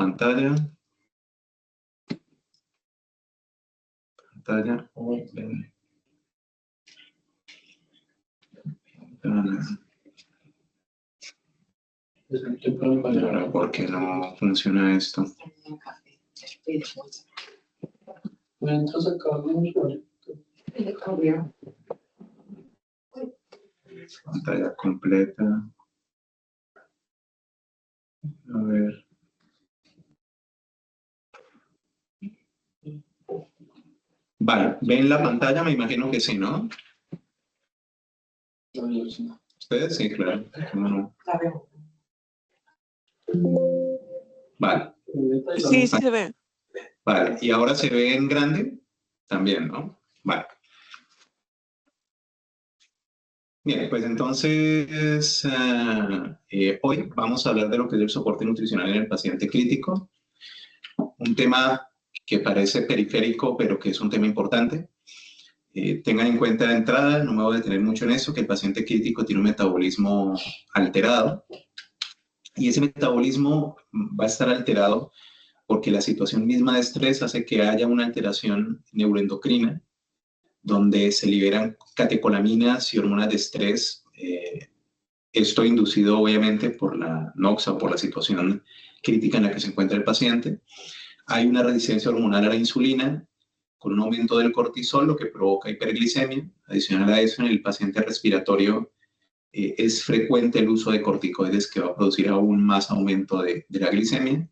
pantalla. Ahora, ¿por qué no funciona esto? Pantalla completa. A ver. Vale, ¿ven la pantalla? Me imagino que sí, ¿no? ¿Ustedes? Sí, claro. ¿Cómo no? Vale. Sí, sí se ve. Vale, ¿y ahora se ve en grande? También, ¿no? Vale. Bien, pues entonces hoy vamos a hablar de lo que es el soporte nutricional en el paciente crítico, un tema que parece periférico, pero que es un tema importante. Tengan en cuenta de entrada, no me voy a detener mucho en eso, que el paciente crítico tiene un metabolismo alterado y ese metabolismo va a estar alterado porque la situación misma de estrés hace que haya una alteración neuroendocrina donde se liberan catecolaminas y hormonas de estrés. Esto inducido obviamente por la noxa o por la situación crítica en la que se encuentra el paciente. Hay una resistencia hormonal a la insulina con un aumento del cortisol, lo que provoca hiperglicemia. Adicional a eso, en el paciente respiratorio es frecuente el uso de corticoides que va a producir aún más aumento de la glicemia.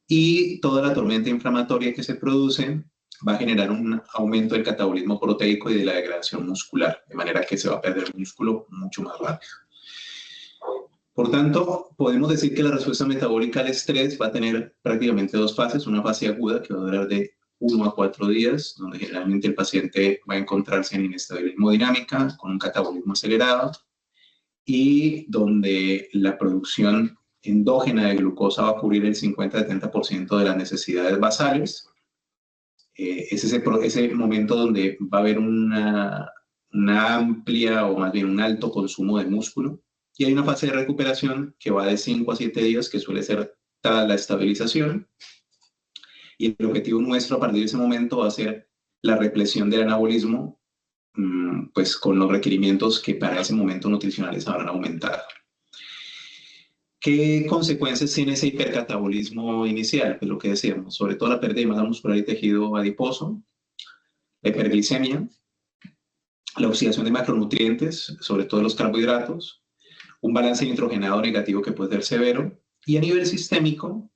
Y toda la tormenta inflamatoria que se produce va a generar un aumento del catabolismo proteico y de la degradación muscular, de manera que se va a perder músculo mucho más rápido. Por tanto, podemos decir que la respuesta metabólica al estrés va a tener prácticamente dos fases. Una fase aguda que va a durar de 1 a 4 días, donde generalmente el paciente va a encontrarse en inestabilidad hemodinámica, con un catabolismo acelerado, y donde la producción endógena de glucosa va a cubrir el 50-70% de las necesidades basales. Es ese momento donde va a haber una amplia o más bien un alto consumo de músculo. Y hay una fase de recuperación que va de 5 a 7 días, que suele ser tras la estabilización. Y el objetivo nuestro a partir de ese momento va a ser la represión del anabolismo, pues con los requerimientos que para ese momento nutricionales habrán aumentado. ¿Qué consecuencias tiene ese hipercatabolismo inicial? Pues lo que decíamos, sobre todo la pérdida de masa muscular y tejido adiposo, la hiperglicemia, la oxidación de macronutrientes, sobre todo los carbohidratos, un balance nitrogenado negativo que puede ser severo, y a nivel sistémico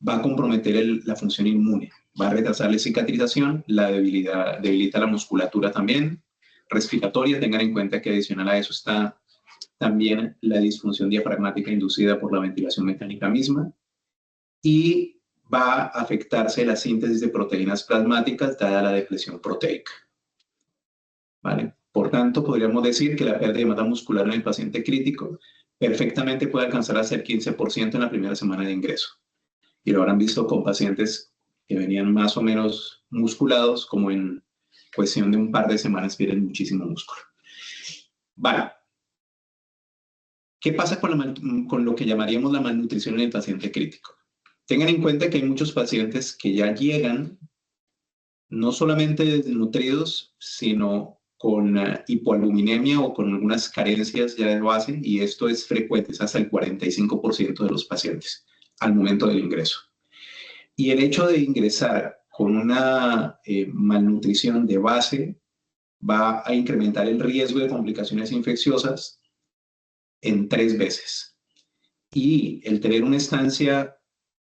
va a comprometer la función inmune, va a retrasar la cicatrización, debilita la musculatura también, respiratoria. Tengan en cuenta que adicional a eso está también la disfunción diafragmática inducida por la ventilación mecánica misma, y va a afectarse la síntesis de proteínas plasmáticas dada la depresión proteica. ¿Vale? Por tanto, podríamos decir que la pérdida de masa muscular en el paciente crítico perfectamente puede alcanzar a ser 15% en la primera semana de ingreso. Y lo habrán visto con pacientes que venían más o menos musculados, como en cuestión de un par de semanas pierden muchísimo músculo. Vale. ¿Qué pasa con lo que llamaríamos la malnutrición en el paciente crítico? Tengan en cuenta que hay muchos pacientes que ya llegan no solamente desnutridos, sino con hipoaluminemia o con algunas carencias ya de base, y esto es frecuente, es hasta el 45% de los pacientes al momento del ingreso. Y el hecho de ingresar con una malnutrición de base va a incrementar el riesgo de complicaciones infecciosas en 3 veces. Y el tener una estancia,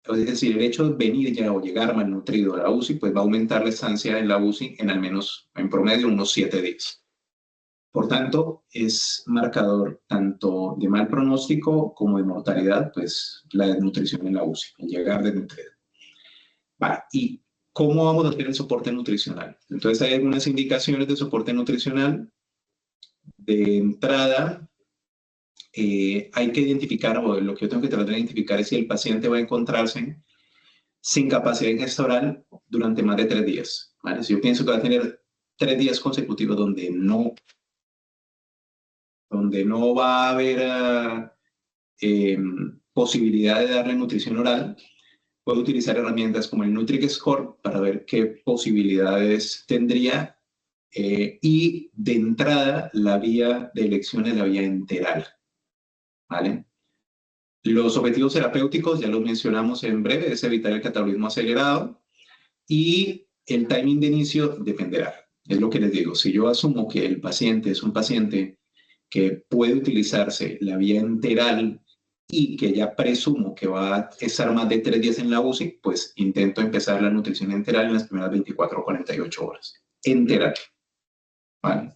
es decir, el hecho de venir ya o llegar malnutrido a la UCI, pues va a aumentar la estancia en la UCI en al menos, en promedio, unos 7 días. Por tanto, es marcador tanto de mal pronóstico como de mortalidad, pues la desnutrición en la UCI, el llegar desnutrido. Vale, ¿y cómo vamos a hacer el soporte nutricional? Entonces hay algunas indicaciones de soporte nutricional. De entrada, hay que identificar, o lo que yo tengo que tratar de identificar es si el paciente va a encontrarse sin capacidad ingestional durante más de 3 días. ¿Vale? Si yo pienso que va a tener 3 días consecutivos donde no va a haber posibilidad de darle nutrición oral, puede utilizar herramientas como el Nutri-Score para ver qué posibilidades tendría y de entrada la vía de elección es la vía enteral, ¿vale? Los objetivos terapéuticos, ya los mencionamos en breve, es evitar el catabolismo acelerado y el timing de inicio dependerá. Es lo que les digo, si yo asumo que el paciente es un paciente que puede utilizarse la vía enteral y que ya presumo que va a estar más de 3 días en la UCI, pues intento empezar la nutrición enteral en las primeras 24 o 48 horas. Enteral. ¿Vale?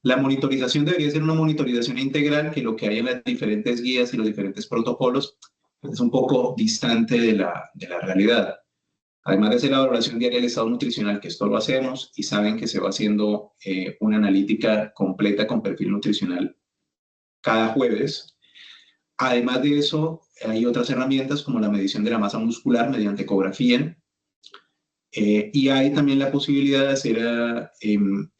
La monitorización debería ser una monitorización integral, que lo que hay en las diferentes guías y los diferentes protocolos es un poco distante de la realidad. Además de hacer la valoración diaria del estado nutricional, que esto lo hacemos, y saben que se va haciendo una analítica completa con perfil nutricional cada jueves. Además de eso, hay otras herramientas como la medición de la masa muscular mediante ecografía, y hay también la posibilidad de hacer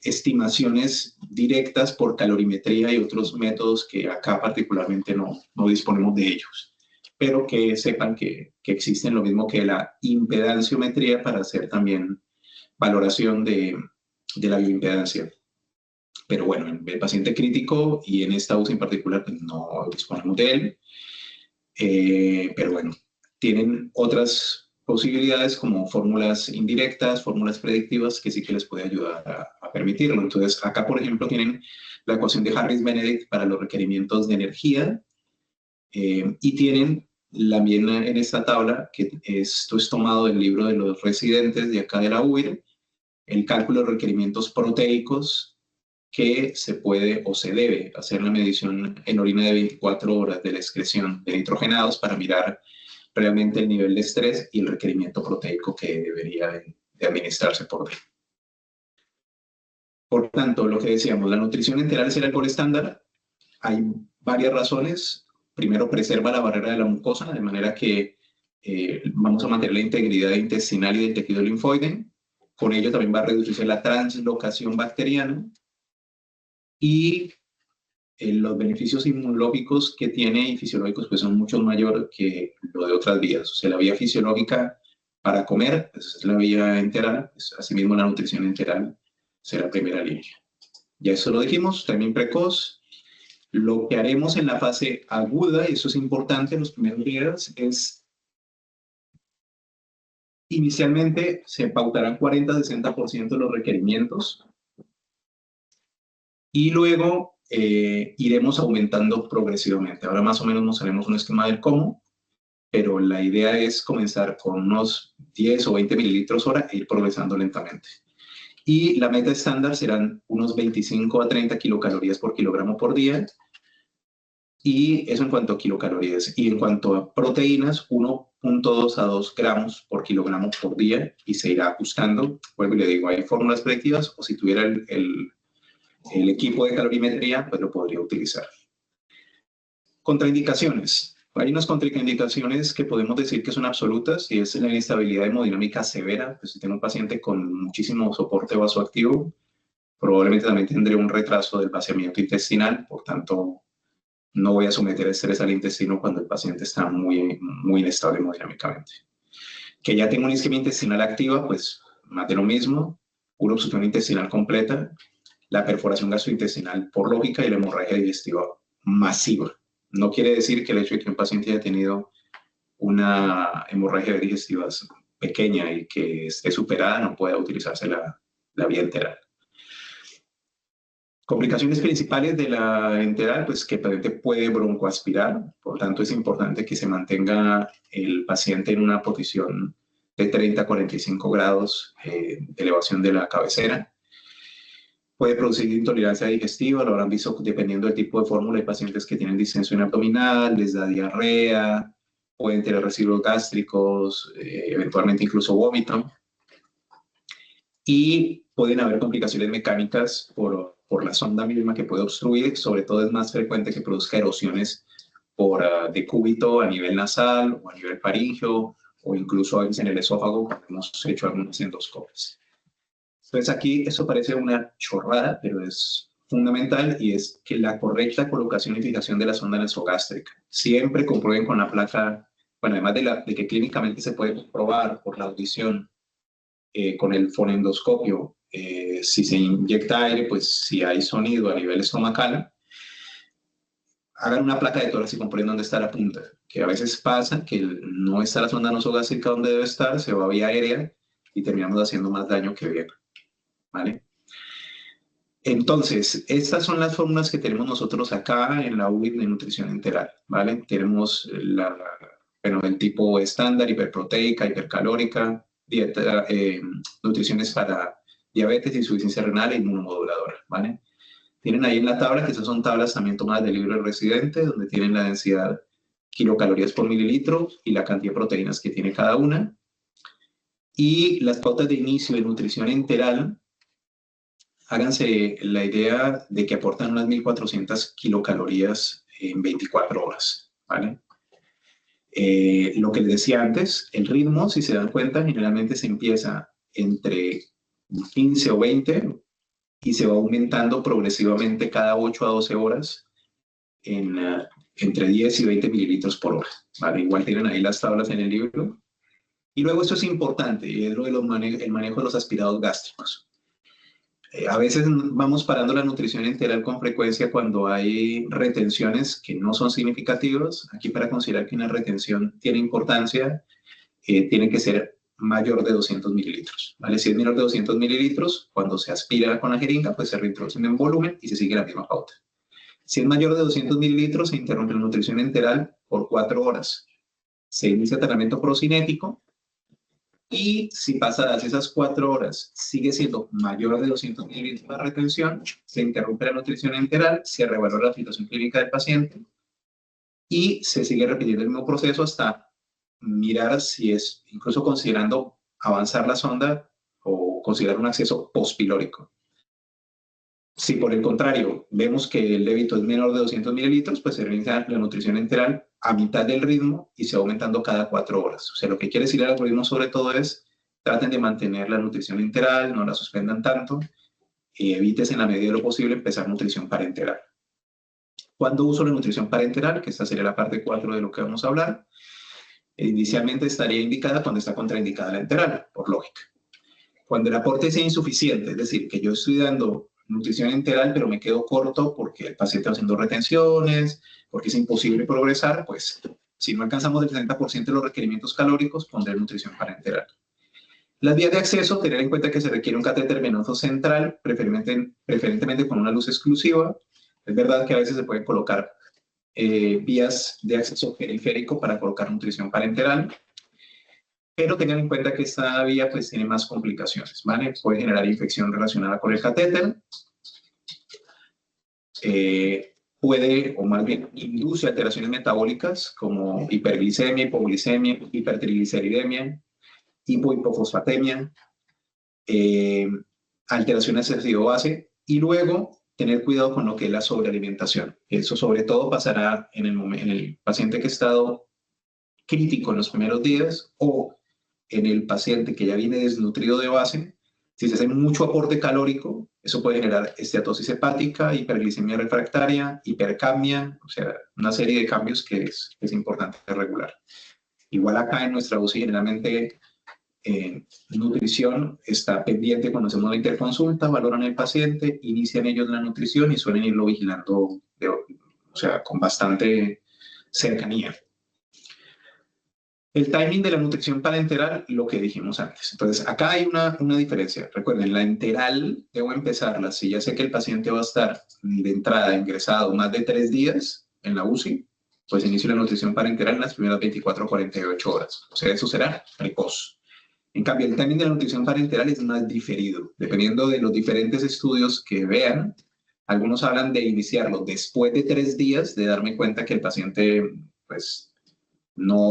estimaciones directas por calorimetría y otros métodos que acá particularmente no disponemos de ellos, pero que sepan que existen, lo mismo que la impedanciometría para hacer también valoración de la bioimpedancia. Pero bueno, en el paciente crítico y en esta UCI en particular, pues no disponemos de él, pero bueno, tienen otras posibilidades como fórmulas indirectas, fórmulas predictivas, que sí que les puede ayudar a permitirlo. Entonces, acá, por ejemplo, tienen la ecuación de Harris-Benedict para los requerimientos de energía, y tienen también en esta tabla, que esto es tomado del libro de los residentes de acá de la UIR, el cálculo de requerimientos proteicos, que se puede o se debe hacer la medición en orina de 24 horas de la excreción de nitrogenados para mirar realmente el nivel de estrés y el requerimiento proteico que debería de administrarse por día. Por tanto, lo que decíamos, la nutrición enteral es el alcohol estándar. Hay varias razones. Primero, preserva la barrera de la mucosa, de manera que vamos a mantener la integridad intestinal y del tejido linfoide. Con ello también va a reducirse la translocación bacteriana. Y los beneficios inmunológicos que tiene y fisiológicos pues son mucho mayores que lo de otras vías. O sea, la vía fisiológica para comer, pues es la vía enteral, pues, asimismo la nutrición enteral será primera línea. Ya eso lo dijimos, también precoz. Lo que haremos en la fase aguda, y eso es importante en los primeros días, es inicialmente se pautarán 40-60% de los requerimientos y luego iremos aumentando progresivamente. Ahora más o menos nos haremos un esquema del cómo, pero la idea es comenzar con unos 10 o 20 mililitros hora e ir progresando lentamente. Y la meta estándar serán unos 25 a 30 kilocalorías por kilogramo por día, y eso en cuanto a kilocalorías. Y en cuanto a proteínas, 1.2 a 2 gramos por kilogramo por día, y se irá ajustando. Vuelvo y le digo, hay fórmulas predictivas, o si tuviera el equipo de calorimetría, pues lo podría utilizar. Contraindicaciones. Hay unas contraindicaciones que podemos decir que son absolutas, y es la inestabilidad hemodinámica severa. Pues si tengo un paciente con muchísimo soporte vasoactivo, probablemente también tendré un retraso del vaciamiento intestinal, por tanto, no voy a someter estrés al intestino cuando el paciente está muy inestable hemodinámicamente. Que ya tengo una isquemia intestinal activa, pues más de lo mismo, una obstrucción intestinal completa, la perforación gastrointestinal por lógica y la hemorragia digestiva masiva. No quiere decir que el hecho de que un paciente haya tenido una hemorragia digestiva pequeña y que esté superada no pueda utilizarse la vía enteral. Complicaciones principales de la enteral, pues que el paciente puede broncoaspirar, por tanto es importante que se mantenga el paciente en una posición de 30 a 45 grados de elevación de la cabecera. Puede producir intolerancia digestiva, lo habrán visto dependiendo del tipo de fórmula. Hay pacientes que tienen distensión abdominal, les da diarrea, pueden tener residuos gástricos, eventualmente incluso vómito. Y pueden haber complicaciones mecánicas por la sonda misma que puede obstruir. Sobre todo es más frecuente que produzca erosiones por decúbito a nivel nasal o a nivel faríngeo, o incluso a veces en el esófago, cuando hemos hecho algunas endoscopias. Entonces aquí esto parece una chorrada, pero es fundamental, y es que la correcta colocación y fijación de la sonda nasogástrica. Siempre comprueben con la placa bueno, además de que clínicamente se puede comprobar por la audición con el fonendoscopio, si se inyecta aire, pues si hay sonido a nivel estomacal, hagan una placa de tórax y comprueben dónde está la punta, que a veces pasa que no está la sonda nasogástrica donde debe estar, se va vía aérea y terminamos haciendo más daño que bien, ¿vale? Entonces, estas son las fórmulas que tenemos nosotros acá en la UIT de nutrición enteral, ¿vale? Tenemos bueno, el tipo estándar, hiperproteica, hipercalórica, dieta, nutriciones para diabetes, insuficiencia renal e inmunomoduladora, ¿vale? Tienen ahí en la tabla, que esas son tablas también tomadas del libro del residente, donde tienen la densidad kilocalorías por mililitro y la cantidad de proteínas que tiene cada una. Y las pautas de inicio de nutrición enteral, háganse la idea de que aportan unas 1.400 kilocalorías en 24 horas, ¿vale? Lo que les decía antes, el ritmo, si se dan cuenta, generalmente se empieza entre 15 o 20 y se va aumentando progresivamente cada 8 a 12 horas entre 10 y 20 mililitros por hora, ¿vale? Igual tienen ahí las tablas en el libro. Y luego esto es importante, y es lo de el manejo de los aspirados gástricos. A veces vamos parando la nutrición enteral con frecuencia cuando hay retenciones que no son significativas. Aquí, para considerar que una retención tiene importancia, tiene que ser mayor de 200 mililitros, ¿vale? Si es menor de 200 mililitros, cuando se aspira con la jeringa, pues se reintroducen en volumen y se sigue la misma pauta. Si es mayor de 200 mililitros, se interrumpe la nutrición enteral por 4 horas. Se inicia tratamiento procinético. Y si pasadas esas 4 horas sigue siendo mayor de 200 mililitros de retención, se interrumpe la nutrición enteral, se revalora la situación clínica del paciente y se sigue repitiendo el mismo proceso hasta mirar si es, incluso considerando avanzar la sonda o considerar un acceso postpilórico. Si por el contrario vemos que el débito es menor de 200 mililitros, pues se realiza la nutrición enteral a mitad del ritmo y se va aumentando cada 4 horas. O sea, lo que quiere decir el algoritmo sobre todo es, traten de mantener la nutrición enteral, no la suspendan tanto y evites en la medida de lo posible empezar nutrición parenteral. ¿Cuándo uso la nutrición parenteral? Que esta sería la parte 4 de lo que vamos a hablar. Inicialmente estaría indicada cuando está contraindicada la enteral, por lógica. Cuando el aporte sea insuficiente, es decir, que yo estoy dando nutrición enteral, pero me quedo corto porque el paciente va haciendo retenciones, porque es imposible progresar, pues si no alcanzamos el 30% de los requerimientos calóricos, pondré nutrición parenteral. Las vías de acceso, tener en cuenta que se requiere un catéter venoso central, preferentemente con una luz exclusiva. Es verdad que a veces se pueden colocar vías de acceso periférico para colocar nutrición parenteral, pero tengan en cuenta que esta vía pues tiene más complicaciones, ¿vale? Puede generar infección relacionada con el catéter, puede, o más bien, induce alteraciones metabólicas como hiperglicemia, hipoglicemia, hipertrigliceridemia, hipofosfatemia, alteraciones de ácido-base, y luego tener cuidado con lo que es la sobrealimentación. Eso sobre todo pasará en el paciente que ha estado crítico en los primeros días o en el paciente que ya viene desnutrido de base. Si se hace mucho aporte calórico, eso puede generar esteatosis hepática, hiperglicemia refractaria, hipercapnia, o sea, una serie de cambios que es importante regular. Igual acá en nuestra UCI generalmente nutrición está pendiente cuando hacemos la interconsulta, valoran el paciente, inician ellos la nutrición y suelen irlo vigilando, o sea, con bastante cercanía. El timing de la nutrición parenteral, lo que dijimos antes. Entonces, acá hay una diferencia. Recuerden, la enteral debo empezarla. Si ya sé que el paciente va a estar de entrada ingresado más de 3 días en la UCI, pues inicio la nutrición parenteral en las primeras 24 o 48 horas. O sea, eso será precoz. En cambio, el timing de la nutrición parenteral es más diferido. Dependiendo de los diferentes estudios que vean, algunos hablan de iniciarlo después de 3 días, de darme cuenta que el paciente, pues,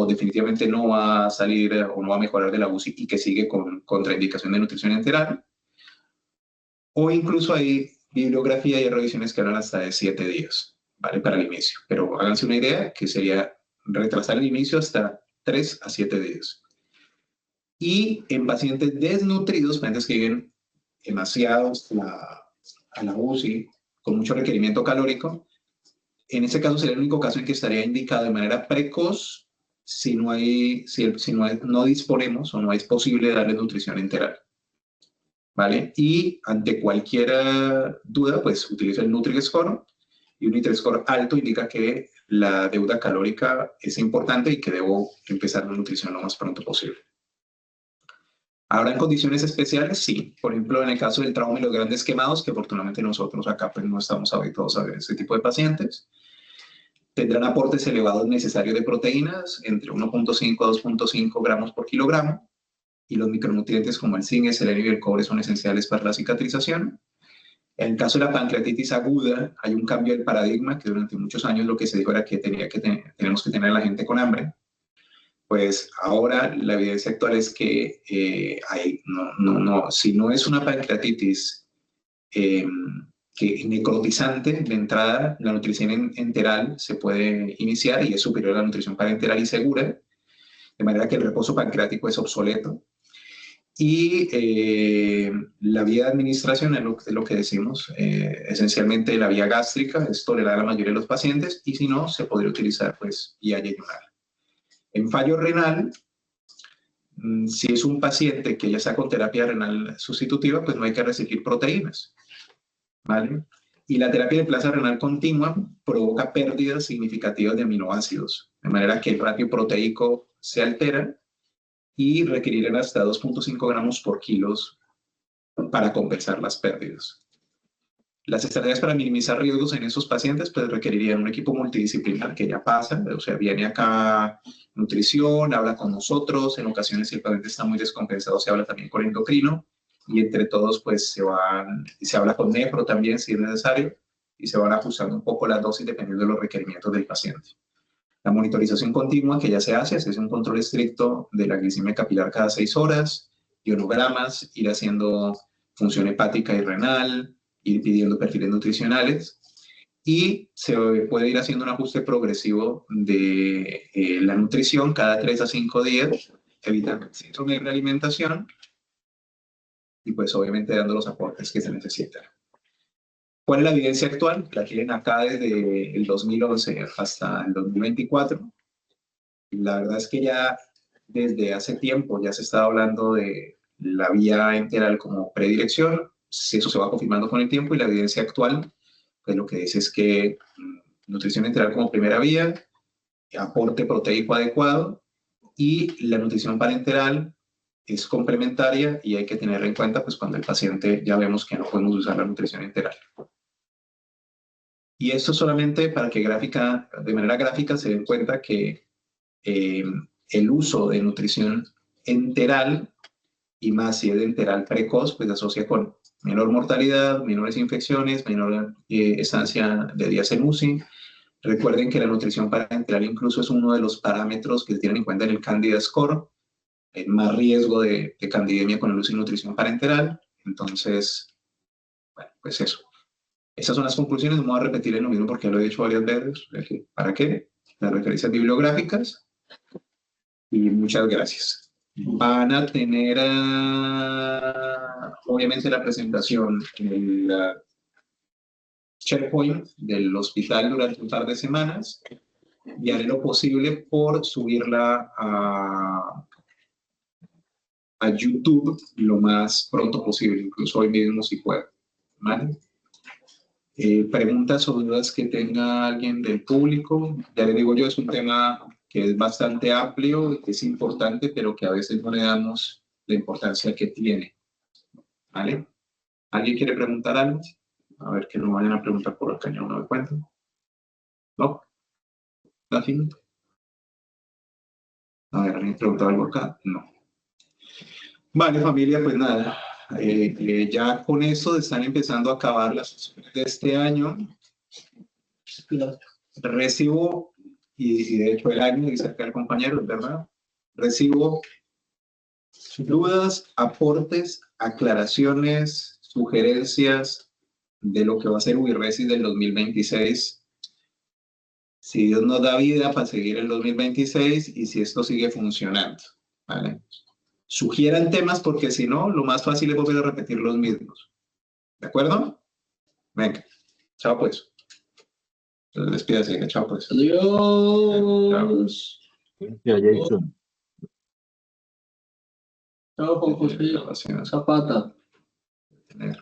definitivamente no va a salir o no va a mejorar de la UCI y que sigue con contraindicación de nutrición enteral. O incluso hay bibliografía y revisiones que hablan hasta de 7 días, ¿vale? Para el inicio. Pero háganse una idea que sería retrasar el inicio hasta 3 a 7 días. Y en pacientes desnutridos, pacientes que lleguen demasiados a la UCI con mucho requerimiento calórico, en ese caso sería el único caso en que estaría indicado de manera precoz si no disponemos o no es posible darle nutrición enteral. ¿Vale? Y ante cualquier duda, pues utiliza el Nutri-Score, y un Nutri-Score alto indica que la deuda calórica es importante y que debo empezar la nutrición lo más pronto posible. Ahora, en condiciones especiales, sí. Por ejemplo, en el caso del trauma y los grandes quemados, que afortunadamente nosotros acá pues, no estamos habituados a ver ese tipo de pacientes, tendrán aportes elevados necesarios de proteínas, entre 1.5 a 2.5 gramos por kilogramo, y los micronutrientes como el zinc, el selenio y el cobre son esenciales para la cicatrización. En el caso de la pancreatitis aguda, hay un cambio del paradigma, que durante muchos años lo que se dijo era que tenemos que tener a la gente con hambre. Pues ahora la evidencia actual es que si no es una pancreatitis que necrotizante, de entrada la nutrición enteral se puede iniciar y es superior a la nutrición parenteral y segura, de manera que el reposo pancreático es obsoleto. Y la vía de administración es lo que decimos, esencialmente la vía gástrica, es tolerada a la mayoría de los pacientes, y si no, se podría utilizar pues vía yeyunal. En fallo renal, si es un paciente que ya está con terapia renal sustitutiva, pues no hay que recibir proteínas, ¿vale? Y la terapia de plaza renal continua provoca pérdidas significativas de aminoácidos, de manera que el ratio proteico se altera y requerirán hasta 2.5 gramos por kilos para compensar las pérdidas. Las estrategias para minimizar riesgos en esos pacientes pues requerirían un equipo multidisciplinar que ya pasa, o sea, viene acá nutrición, habla con nosotros, en ocasiones si el paciente está muy descompensado se habla también con endocrino, y entre todos pues se habla con nefro también si es necesario, y se van ajustando un poco las dosis dependiendo de los requerimientos del paciente. La monitorización continua que ya se hace es un control estricto de la glicemia capilar cada 6 horas, ionogramas, ir haciendo función hepática y renal, ir pidiendo perfiles nutricionales, y se puede ir haciendo un ajuste progresivo de la nutrición cada 3 a 5 días, evitando síndrome de realimentación y pues obviamente dando los aportes que se necesitan. ¿Cuál es la evidencia actual? La tienen acá desde el 2011 hasta el 2024. La verdad es que ya desde hace tiempo ya se está hablando de la vía enteral como predilección. Eso se va confirmando con el tiempo, y la evidencia actual pues lo que dice es que nutrición enteral como primera vía, aporte proteico adecuado, y la nutrición parenteral es complementaria y hay que tenerla en cuenta pues cuando el paciente ya vemos que no podemos usar la nutrición enteral. Y esto solamente para que de manera gráfica se den cuenta que el uso de nutrición enteral, y más si es enteral precoz, pues se asocia con menor mortalidad, menores infecciones, menor estancia de días en UCI. Recuerden que la nutrición parenteral incluso es uno de los parámetros que se tienen en cuenta en el Candida Score, el más riesgo de candidemia con el uso de nutrición parenteral. Entonces, bueno, pues eso. Esas son las conclusiones, no voy a repetir lo mismo porque lo he dicho varias veces. ¿Para qué? Las referencias bibliográficas. Y muchas gracias. Van a tener, obviamente, la presentación en el SharePoint del hospital durante un par de semanas, y haré lo posible por subirla a YouTube lo más pronto posible, incluso hoy mismo si puedo. ¿Vale? Preguntas o dudas que tenga alguien del público. Ya le digo yo, es un tema que es bastante amplio, que es importante, pero que a veces no le damos la importancia que tiene. ¿Vale? ¿Alguien quiere preguntar algo? A ver, que no vayan a preguntar por acá, yo no me cuento. ¿No? ¿Está fin? A ver, ¿alguien preguntó algo acá? No. Vale, familia, pues nada. Ya con eso están empezando a acabar las sesiones de este año. Recibo, y de hecho el año, dice acá el compañero, ¿verdad? Recibo dudas, aportes, aclaraciones, sugerencias de lo que va a ser UIRRESIS del 2026. Si Dios nos da vida para seguir el 2026 y si esto sigue funcionando, ¿vale? Sugieran temas porque si no, lo más fácil es volver a repetir los mismos. ¿De acuerdo? Venga, chao pues. Despídase, chao pues. Adiós. Gracias, Jason. Chao, Juan José Grabación. Zapata. Tener.